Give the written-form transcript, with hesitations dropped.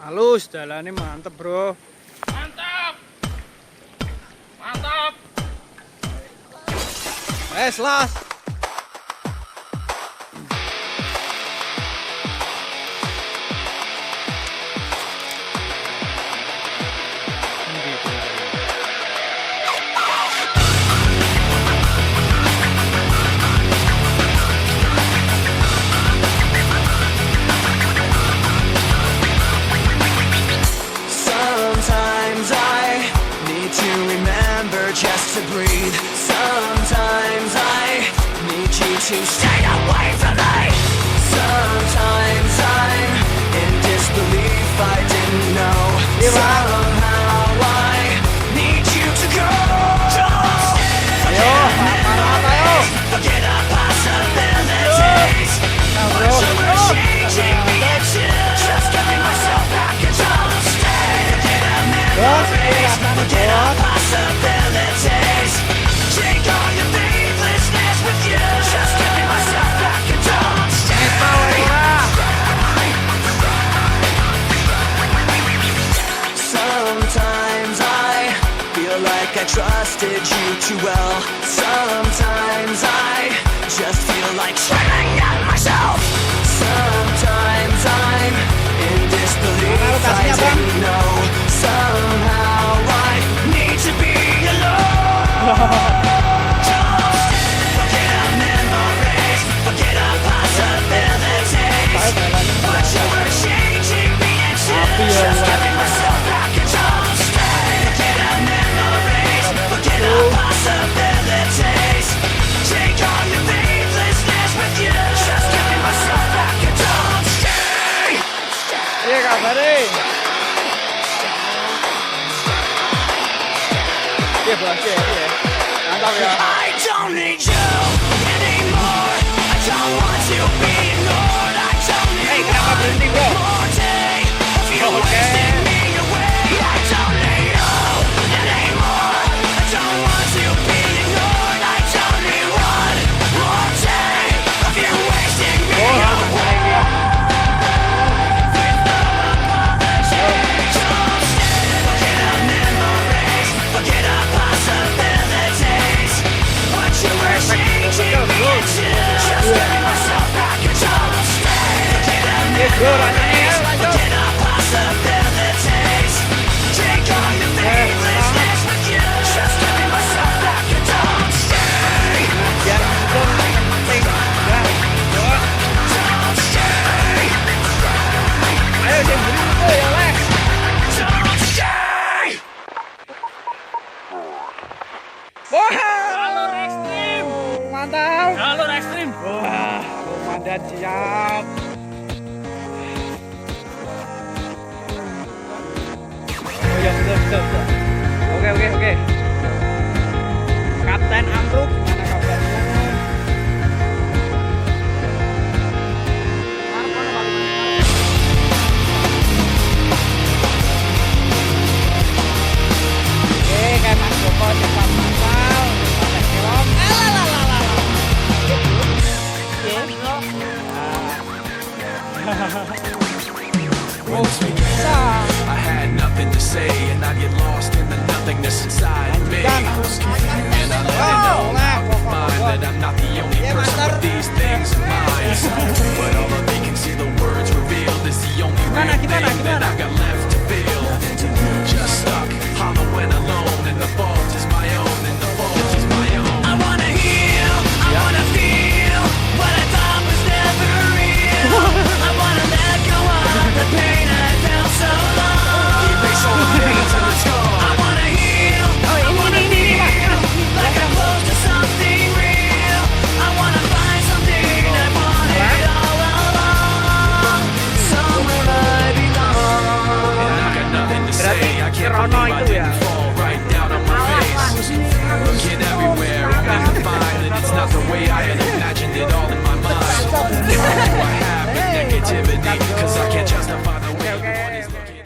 Halus, jalannya mantep bro. Mantap. Mantap. Las. Sometimes I need to remember just to breathe. Sometimes I need you to stay away from me. Sometimes I'm in disbelief, I didn't know. Somehow I need you to go. Don't stay. Forget our possibilities. What you were changing me into. Just giving myself back and don't stay. Forget our possibilities. Take all your faithlessness with you. Just giving myself back and don't stay. Sometimes I feel like I trusted you too well. Sometimes I just feel like shutting out myself. Sometimes I'm in disbelief, I didn't know. Somehow I need to be alone. Don't forget our memories, forget our possibilities. But you were changing me into just giving myself back and don't stay. Forget our memories, forget our possibilities. Take all your faithlessness with you. Just giving myself back and don't stay. Iya kabar nih. Iya berhasil ya. Mantap ya. I don't need you anymore. I don't want to be ignored. I don't need kenapa berhenti bro? more day of you wasting me away. I don't need you anymore. I don't want to be ignored. I don't need one more day of you wasting me away. Don't stay. Forget our memories. Forget our possibilities. What you were changing me into. Just giving myself back and don't stay. Forget our memories. Forget our possibilities. Take all your faithlessness with you. Just giving myself back and don't stay. Don't stay. Ayo jangan beri ya Les. Don't stay. Wah, Jalur ekstrim. mantap. Jalur ekstrim. Wah, komandan siap. Oh ya betul. Oke. Kapten Amruk, mana kabarnya? Oke, kayak Mas Joko cepat masal, cepat kelom. When this began, I had nothing to say, and I get lost in the nothingness inside me. And I let it know out of mind that I'm not the only person with these things in mind. But all of me can see the words revealed is the only real thing that I got left to feel. Just stuck, hollow and alone, and the fault is my own, and the fault is my own. I wanna heal, I wanna feel what I thought was never real. I wanna let go of the pain I felt so long. Erase all the pain till it's gone. I wanna heal, I wanna feel like I'm close to something real. I wanna find something I wanted all along. Somewhere I belong. And I got nothing to say. I can't believe I didn't fall right down on my face. Looking everywhere, only to find that it's not the way I had imagined it all in my mind. Why do I have the negativity? Cause I can't justify the way everybody's looking.